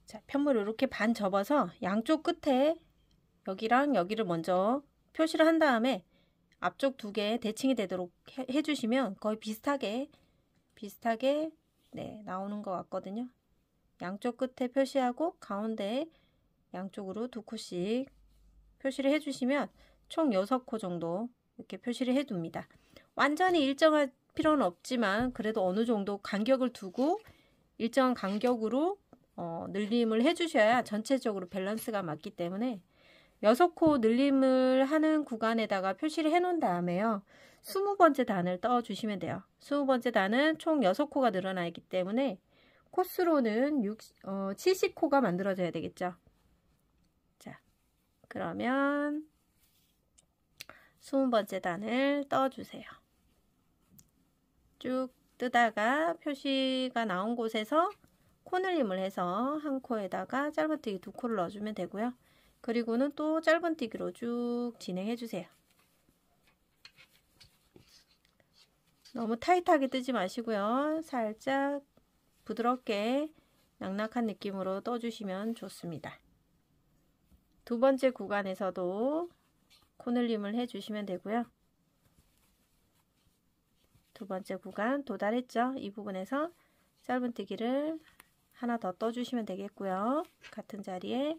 자, 편물을 이렇게 반 접어서 양쪽 끝에 여기랑 여기를 먼저 표시를 한 다음에 앞쪽 2개 대칭이 되도록 해주시면 거의 비슷하게 나오는 것 같거든요. 양쪽 끝에 표시하고 가운데 양쪽으로 2코씩 표시를 해주시면 총 6코 정도 이렇게 표시를 해둡니다. 완전히 일정할 필요는 없지만 그래도 어느 정도 간격을 두고 일정한 간격으로 늘림을 해주셔야 전체적으로 밸런스가 맞기 때문에 6코 늘림을 하는 구간에다가 표시를 해 놓은 다음에요. 20번째 단을 떠 주시면 돼요. 20번째 단은 총 6코가 늘어나 있기 때문에 코스로는 70코가 만들어져야 되겠죠. 자, 그러면 20번째 단을 떠 주세요. 쭉 뜨다가 표시가 나온 곳에서 코늘림을 해서 한 코에다가 짧은뜨기 2코를 넣어주면 되고요. 그리고는 또 짧은뜨기로 쭉 진행해 주세요. 너무 타이트하게 뜨지 마시고요. 살짝 부드럽게 낙낙한 느낌으로 떠주시면 좋습니다. 두 번째 구간에서도 코늘림을 해주시면 되고요. 두 번째 구간 도달했죠? 이 부분에서 짧은뜨기를 하나 더 떠주시면 되겠고요. 같은 자리에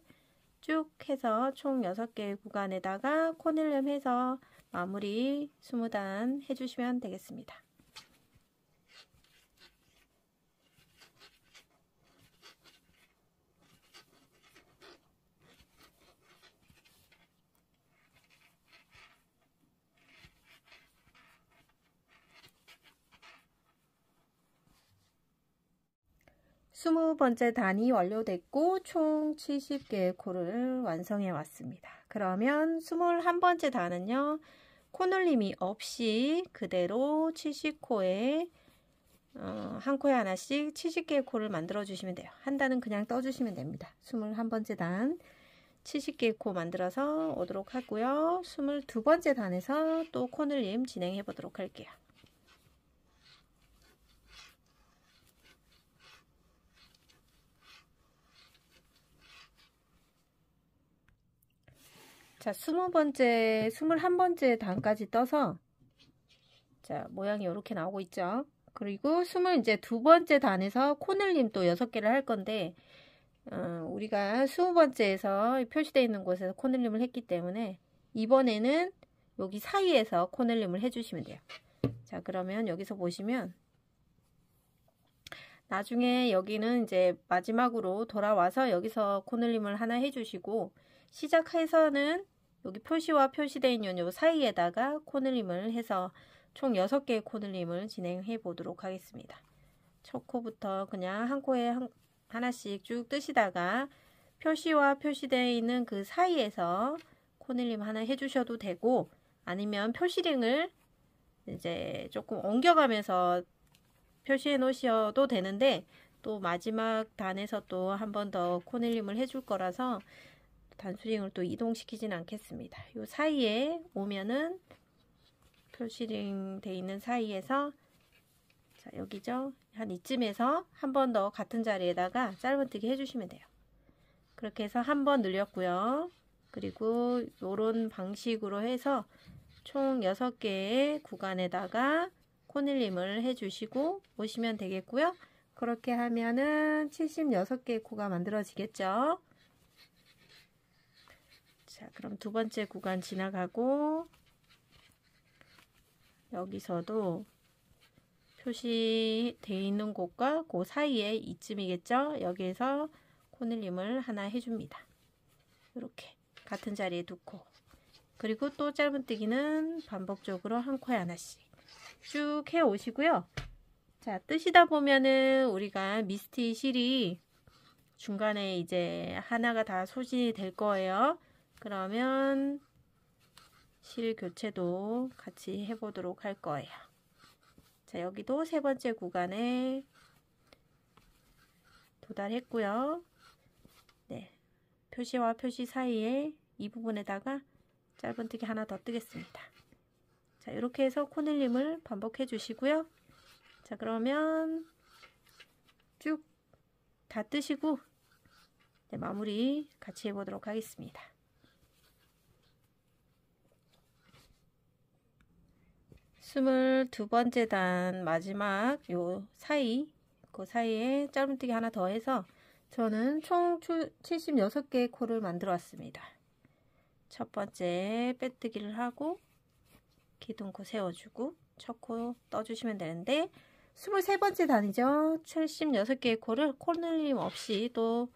쭉 해서 총 6개의 구간에다가 코늘림 해서 마무리 20단 해주시면 되겠습니다. 스무 번째 단이 완료됐고 총 70개의 코를 완성해 왔습니다. 그러면 21번째 단은요. 코늘림이 없이 그대로 70코에 한 코에 하나씩 70개의 코를 만들어 주시면 돼요. 한 단은 그냥 떠주시면 됩니다. 21번째 단 70개의 코 만들어서 오도록 하고요. 22번째 단에서 또 코늘림 진행해 보도록 할게요. 자, 21번째 단까지 떠서 자, 모양이 이렇게 나오고 있죠. 그리고 이제 2번째 단에서 코늘림 또 6개를 할 건데 우리가 20번째에서 표시되어 있는 곳에서 코늘림을 했기 때문에 이번에는 여기 사이에서 코늘림을 해주시면 돼요. 자, 그러면 여기서 보시면 나중에 여기는 이제 마지막으로 돌아와서 여기서 코늘림을 하나 해주시고 시작해서는 여기 표시와 표시되어 있는 요 사이에다가 코늘림을 해서 총 6개의 코늘림을 진행해 보도록 하겠습니다. 첫 코부터 그냥 한 코에 하나씩 쭉 뜨시다가 표시와 표시되어 있는 그 사이에서 코늘림 하나 해주셔도 되고 아니면 표시링을 이제 조금 옮겨가면서 표시해 놓으셔도 되는데 또 마지막 단에서 또 한 번 더 코늘림을 해줄 거라서 단수링을 또 이동시키진 않겠습니다. 요 사이에 오면은 표시링 돼 있는 사이에서 자, 여기죠. 한 이쯤에서 한 번 더 같은 자리에다가 짧은뜨기 해주시면 돼요. 그렇게 해서 한 번 늘렸고요. 그리고 요런 방식으로 해서 총 6개의 구간에다가 코늘림을 해주시고 오시면 되겠고요. 그렇게 하면은 76개의 코가 만들어지겠죠. 자, 그럼 두 번째 구간 지나가고 여기서도 표시되어 있는 곳과 그 사이에 이쯤이겠죠. 여기에서 코늘림을 하나 해줍니다. 이렇게 같은 자리에 2코. 그리고 또 짧은뜨기는 반복적으로 한 코에 하나씩 쭉 해 오시고요. 자, 뜨시다 보면은 우리가 미스티 실이 중간에 이제 하나가 다 소진이 될 거예요. 그러면 실 교체도 같이 해보도록 할 거예요. 자, 여기도 3번째 구간에 도달했고요. 네, 표시와 표시 사이에 이 부분에다가 짧은뜨기 하나 더 뜨겠습니다. 자, 이렇게 해서 코늘림을 반복해 주시고요. 자, 그러면 쭉 다 뜨시고 네, 마무리 같이 해보도록 하겠습니다. 22번째 단 마지막 요 사이 그 사이에 짧은뜨기 하나 더 해서 저는 총 76개의 코를 만들어 왔습니다. 첫 번째 빼뜨기를 하고 기둥코 세워주고 첫 코 떠주시면 되는데 23번째 단이죠. 76개의 코를 코늘림 없이 또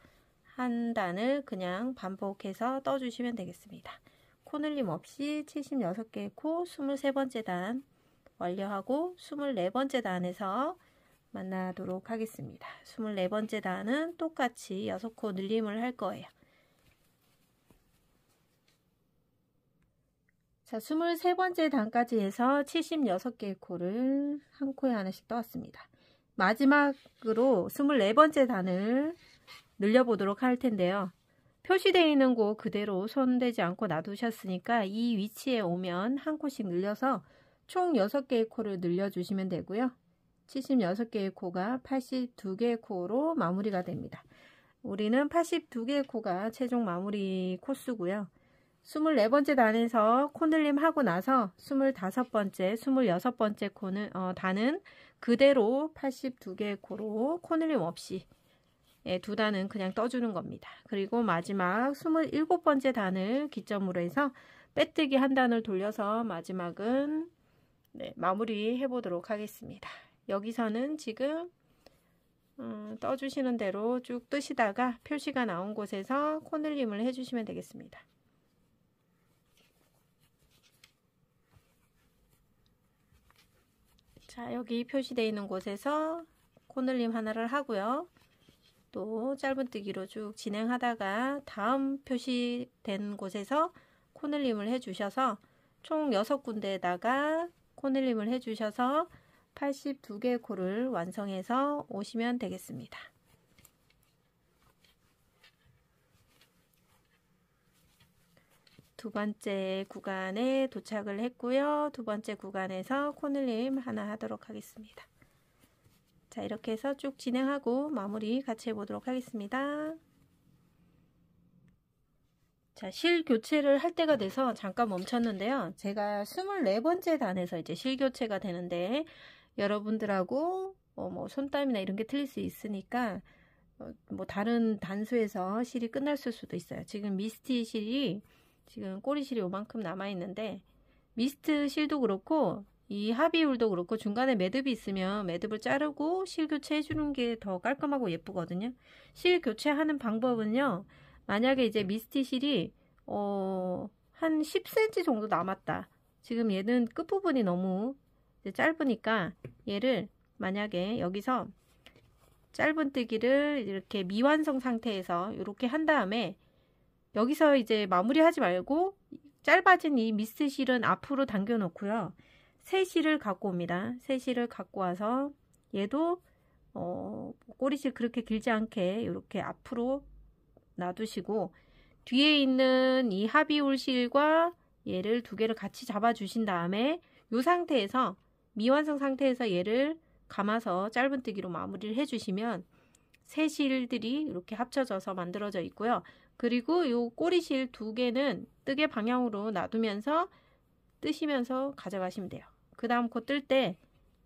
한 단을 그냥 반복해서 떠주시면 되겠습니다. 코늘림 없이 76개의 코 23번째 단 완료하고 24번째 단에서 만나도록 하겠습니다. 24번째 단은 똑같이 6코 늘림을 할 거예요. 자, 23번째 단까지 해서 76개의 코를 한 코에 하나씩 떠왔습니다. 마지막으로 24번째 단을 늘려보도록 할 텐데요. 표시되어 있는 곳 그대로 손대지 않고 놔두셨으니까 이 위치에 오면 한 코씩 늘려서 총 6개의 코를 늘려주시면 되고요. 76개의 코가 82개의 코로 마무리가 됩니다. 우리는 82개의 코가 최종 마무리 코수고요. 24번째 단에서 코늘림 하고 나서 25번째, 26번째 단은 그대로 82개의 코로 코늘림 없이 두 단은 그냥 떠주는 겁니다. 그리고 마지막 27번째 단을 기점으로 해서 빼뜨기 한 단을 돌려서 마지막은 마무리 해보도록 하겠습니다. 여기서는 지금 떠주시는 대로 쭉 뜨시다가 표시가 나온 곳에서 코늘림을 해주시면 되겠습니다. 자, 여기 표시되어 있는 곳에서 코늘림 하나를 하고요. 또 짧은뜨기로 쭉 진행하다가 다음 표시된 곳에서 코늘림을 해주셔서 총 6군데에다가 코늘림을 해주셔서 82개의 코를 완성해서 오시면 되겠습니다. 두 번째 구간에 도착을 했고요. 두 번째 구간에서 코늘림 하나 하도록 하겠습니다. 자, 이렇게 해서 쭉 진행하고 마무리 같이 해보도록 하겠습니다. 자, 실 교체를 할 때가 돼서 잠깐 멈췄는데요. 제가 24번째 단에서 이제 실 교체가 되는데 여러분들하고 뭐 손땀이나 이런 게 틀릴 수 있으니까 뭐 다른 단수에서 실이 끝났을 수도 있어요. 지금 미스트 실이 지금 꼬리실이 요만큼 남아있는데 미스트 실도 그렇고 이 합의울도 그렇고 중간에 매듭이 있으면 매듭을 자르고 실 교체해 주는 게 더 깔끔하고 예쁘거든요. 실 교체하는 방법은요. 만약에 이제 미스트 실이 한 10cm 정도 남았다. 지금 얘는 끝부분이 너무 짧으니까 얘를 만약에 여기서 짧은뜨기를 이렇게 미완성 상태에서 이렇게 한 다음에 여기서 이제 마무리하지 말고 짧아진 이 미스트 실은 앞으로 당겨 놓고요. 새 실을 갖고 옵니다. 새 실을 갖고 와서 얘도 꼬리실 그렇게 길지 않게 이렇게 앞으로 놔두시고 뒤에 있는 이 합의울 실과 얘를 두 개를 같이 잡아 주신 다음에 이 상태에서 미완성 상태에서 얘를 감아서 짧은뜨기로 마무리를 해주시면 새 실들이 이렇게 합쳐져서 만들어져 있고요. 그리고 이 꼬리실 두 개는 뜨개 방향으로 놔두면서 뜨시면서 가져가시면 돼요. 그 다음 코 뜰 때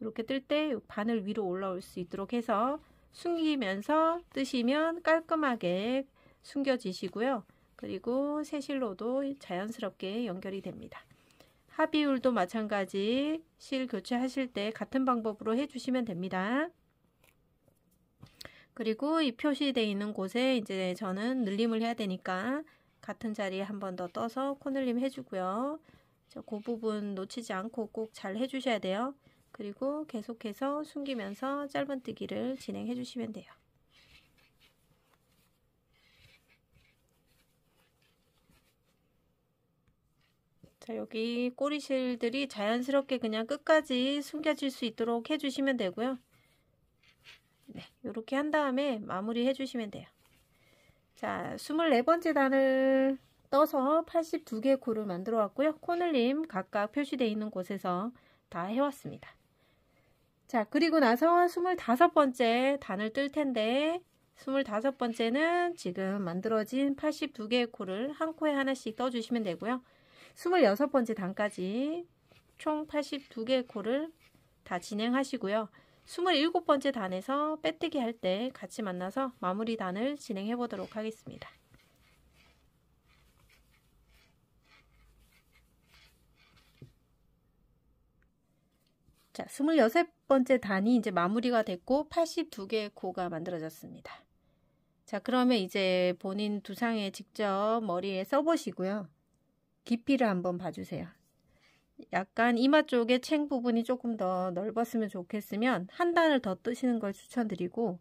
이렇게 뜰 때 바늘 위로 올라올 수 있도록 해서 숨기면서 뜨시면 깔끔하게 숨겨지시고요. 그리고 새실로도 자연스럽게 연결이 됩니다. 합의울도 마찬가지 실 교체하실 때 같은 방법으로 해주시면 됩니다. 그리고 이 표시되어 있는 곳에 이제 저는 늘림을 해야 되니까 같은 자리에 한 번 더 떠서 코늘림 해주고요. 그 부분 놓치지 않고 꼭 잘 해주셔야 돼요. 그리고 계속해서 숨기면서 짧은뜨기를 진행해 주시면 돼요. 자, 여기 꼬리실들이 자연스럽게 그냥 끝까지 숨겨질 수 있도록 해주시면 되고요. 네, 이렇게 한 다음에 마무리 해주시면 돼요. 자, 24번째 단을 떠서 82개의 코를 만들어 왔고요. 코늘림 각각 표시되어 있는 곳에서 다 해왔습니다. 자, 그리고 나서 25번째 단을 뜰 텐데 25번째는 지금 만들어진 82개의 코를 한 코에 하나씩 떠주시면 되고요. 26번째 단까지 총 82개의 코를 다 진행하시고요. 27번째 단에서 빼뜨기 할 때 같이 만나서 마무리 단을 진행해 보도록 하겠습니다. 자, 26번째 단이 이제 마무리가 됐고 82개의 코가 만들어졌습니다. 자, 그러면 이제 본인 두상에 직접 머리에 써보시고요. 깊이를 한번 봐주세요. 약간 이마 쪽에 챙 부분이 조금 더 넓었으면 좋겠으면 한 단을 더 뜨시는 걸 추천드리고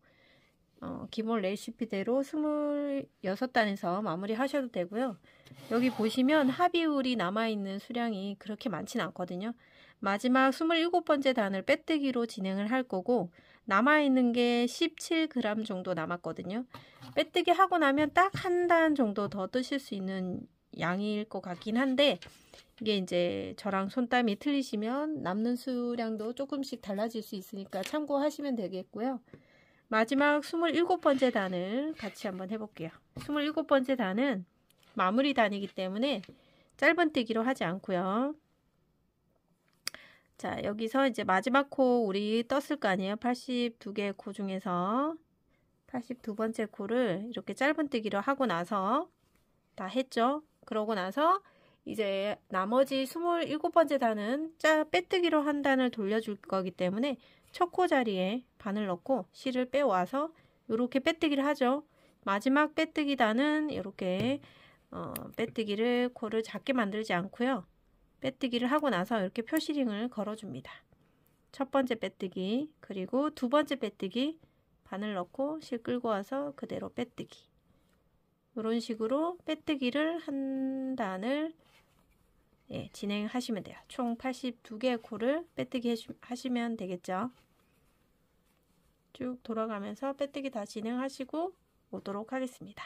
기본 레시피대로 26단에서 마무리 하셔도 되고요. 여기 보시면 합의울이 남아있는 수량이 그렇게 많지는 않거든요. 마지막 27번째 단을 빼뜨기로 진행을 할 거고 남아있는 게 17g 정도 남았거든요. 빼뜨기 하고 나면 딱 한 단 정도 더 뜨실 수 있는 양일 것 같긴 한데, 이게 이제 저랑 손땀이 틀리시면 남는 수량도 조금씩 달라질 수 있으니까 참고하시면 되겠고요. 마지막 27번째 단을 같이 한번 해볼게요. 27번째 단은 마무리 단이기 때문에 짧은뜨기로 하지 않고요. 자, 여기서 이제 마지막 코 우리 떴을 거 아니에요. 82개의 코 중에서 82번째 코를 이렇게 짧은뜨기로 하고 나서 다 했죠. 그러고 나서 이제 나머지 27번째 단은 빼뜨기로 한 단을 돌려줄 거기 때문에 첫 코 자리에 바늘 넣고 실을 빼와서 이렇게 빼뜨기를 하죠. 마지막 빼뜨기 단은 이렇게 빼뜨기를 코를 작게 만들지 않고요. 빼뜨기를 하고 나서 이렇게 표시링을 걸어줍니다. 첫 번째 빼뜨기, 그리고 두 번째 빼뜨기, 바늘 넣고 실 끌고 와서 그대로 빼뜨기. 이런 식으로 빼뜨기를 한 단을 진행하시면 돼요. 총 82개의 코를 빼뜨기 하시면 되겠죠. 쭉 돌아가면서 빼뜨기 다 진행하시고 오도록 하겠습니다.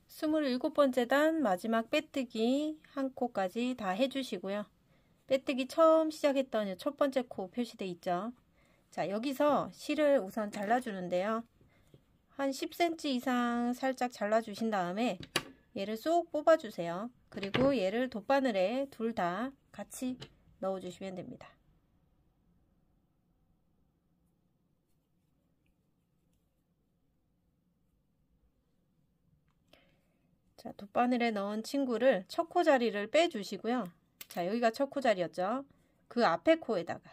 27번째 단 마지막 빼뜨기 한 코까지 다 해주시고요. 빼뜨기 처음 시작했던 첫 번째 코 표시되어 있죠. 자, 여기서 실을 우선 잘라주는데요. 한 10cm 이상 살짝 잘라주신 다음에 얘를 쏙 뽑아주세요. 그리고 얘를 돗바늘에 둘 다 같이 넣어주시면 됩니다. 자, 돗바늘에 넣은 친구를 첫 코 자리를 빼주시고요. 자, 여기가 첫 코 자리였죠. 그 앞에 코에다가,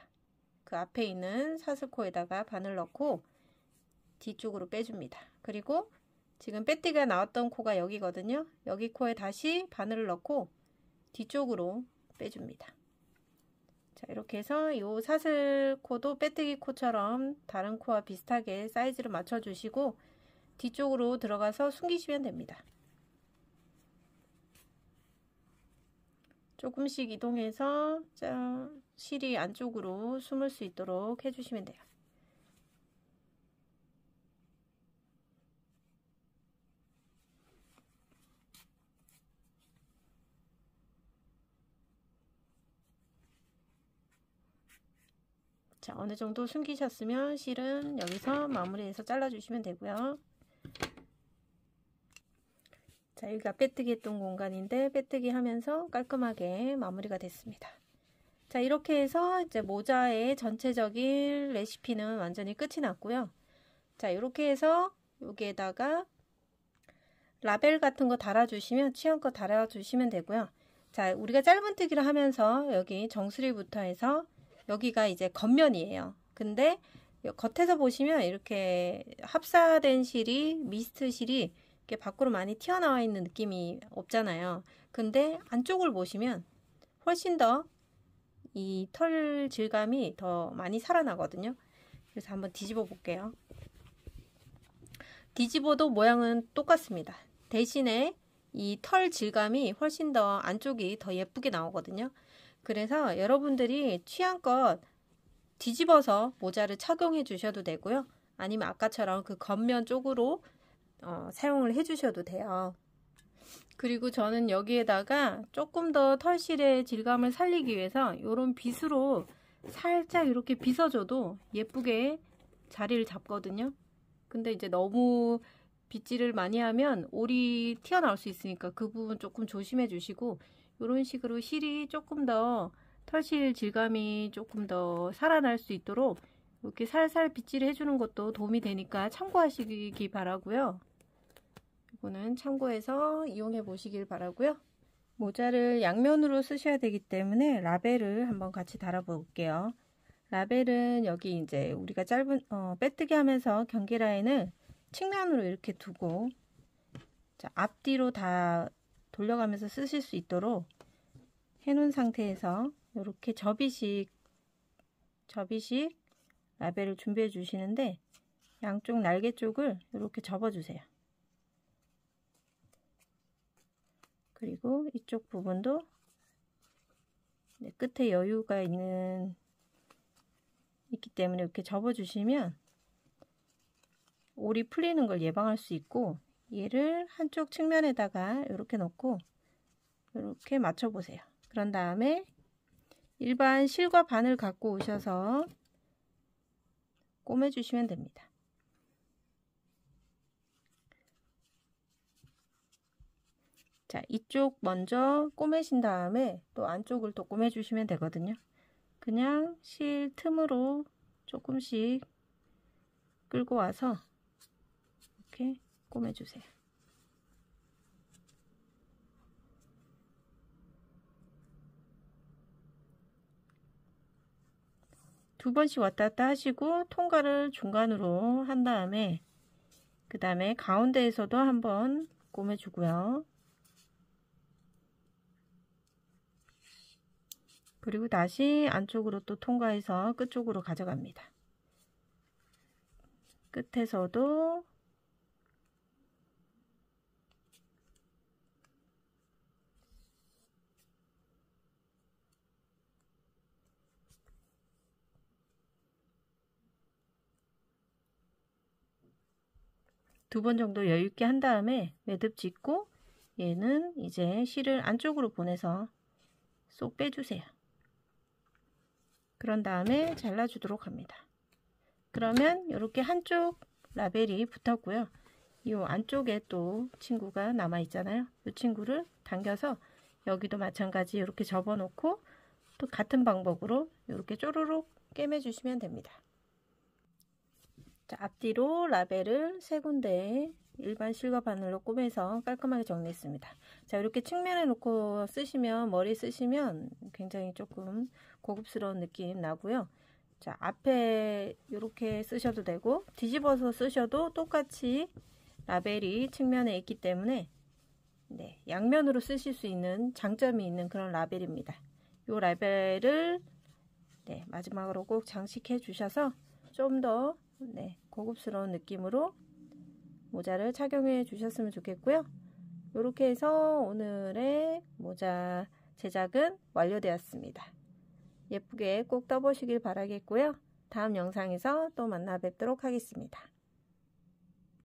그 앞에 있는 사슬코에다가 바늘 넣고 뒤쪽으로 빼줍니다. 그리고 지금 빼뜨기가 나왔던 코가 여기거든요. 여기 코에 다시 바늘을 넣고 뒤쪽으로 빼줍니다. 자, 이렇게 해서 이 사슬코도 빼뜨기 코처럼 다른 코와 비슷하게 사이즈를 맞춰주시고 뒤쪽으로 들어가서 숨기시면 됩니다. 조금씩 이동해서 실이 안쪽으로 숨을 수 있도록 해주시면 돼요. 자, 어느 정도 숨기셨으면 실은 여기서 마무리해서 잘라주시면 되고요. 자, 여기가 빼뜨기 했던 공간인데 빼뜨기 하면서 깔끔하게 마무리가 됐습니다. 자, 이렇게 해서 이제 모자의 전체적인 레시피는 완전히 끝이 났고요. 자, 이렇게 해서 여기에다가 라벨 같은 거 달아주시면 취향껏 달아주시면 되고요. 자, 우리가 짧은뜨기를 하면서 여기 정수리부터 해서 여기가 이제 겉면이에요. 근데 겉에서 보시면 이렇게 합사된 실이, 미스트 실이 이렇게 밖으로 많이 튀어나와 있는 느낌이 없잖아요. 근데 안쪽을 보시면 훨씬 더 이 털 질감이 더 많이 살아나거든요. 그래서 한번 뒤집어 볼게요. 뒤집어도 모양은 똑같습니다. 대신에 이 털 질감이 훨씬 더 안쪽이 더 예쁘게 나오거든요. 그래서 여러분들이 취향껏 뒤집어서 모자를 착용해 주셔도 되고요. 아니면 아까처럼 그 겉면 쪽으로 사용을 해 주셔도 돼요. 그리고 저는 여기에다가 조금 더 털실의 질감을 살리기 위해서 이런 빗으로 살짝 이렇게 빗어줘도 예쁘게 자리를 잡거든요. 근데 이제 너무 빗질을 많이 하면 올이 튀어나올 수 있으니까 그 부분 조금 조심해 주시고, 이런 식으로 실이 조금 더 털실 질감이 조금 더 살아날 수 있도록 이렇게 살살 빗질을 해주는 것도 도움이 되니까 참고하시기 바라고요. 이거는 참고해서 이용해 보시길 바라고요. 모자를 양면으로 쓰셔야 되기 때문에 라벨을 한번 같이 달아 볼게요. 라벨은 여기 이제 우리가 빼뜨기 하면서 경계 라인을 측면으로 이렇게 두고, 자, 앞뒤로 다 돌려가면서 쓰실 수 있도록 해놓은 상태에서 이렇게 접이식 라벨을 준비해 주시는데, 양쪽 날개 쪽을 이렇게 접어 주세요. 그리고 이쪽 부분도 끝에 여유가 있는 있기 때문에 이렇게 접어주시면 올이 풀리는 걸 예방할 수 있고, 얘를 한쪽 측면에다가 이렇게 놓고 이렇게 맞춰보세요. 그런 다음에 일반 실과 바늘 갖고 오셔서 꼬매주시면 됩니다. 자, 이쪽 먼저 꼬매신 다음에 또 안쪽을 또 꼬매주시면 되거든요. 그냥 실 틈으로 조금씩 끌고 와서 이렇게 꼬매주세요. 두 번씩 왔다 갔다 하시고 통과를 중간으로 한 다음에 그 다음에 가운데에서도 한번 꼬매주고요. 그리고 다시 안쪽으로 또 통과해서 끝쪽으로 가져갑니다. 끝에서도 두 번 정도 여유 있게 한 다음에 매듭 짓고 얘는 이제 실을 안쪽으로 보내서 쏙 빼주세요. 그런 다음에 잘라주도록 합니다. 그러면 이렇게 한쪽 라벨이 붙었고요. 이 안쪽에 또 친구가 남아 있잖아요. 이 친구를 당겨서 여기도 마찬가지 이렇게 접어 놓고 또 같은 방법으로 이렇게 쪼르륵 꿰매 주시면 됩니다. 자, 앞뒤로 라벨을 세 군데 일반 실과 바늘로 꼬매서 깔끔하게 정리했습니다. 자, 이렇게 측면에 놓고 쓰시면, 머리 쓰시면 굉장히 조금 고급스러운 느낌 나고요. 자, 앞에 이렇게 쓰셔도 되고 뒤집어서 쓰셔도 똑같이 라벨이 측면에 있기 때문에 네, 양면으로 쓰실 수 있는 장점이 있는 그런 라벨입니다. 이 라벨을 네, 마지막으로 꼭 장식해 주셔서 좀 더 네, 고급스러운 느낌으로 모자를 착용해 주셨으면 좋겠고요. 이렇게 해서 오늘의 모자 제작은 완료되었습니다. 예쁘게 꼭 떠보시길 바라겠고요. 다음 영상에서 또 만나 뵙도록 하겠습니다.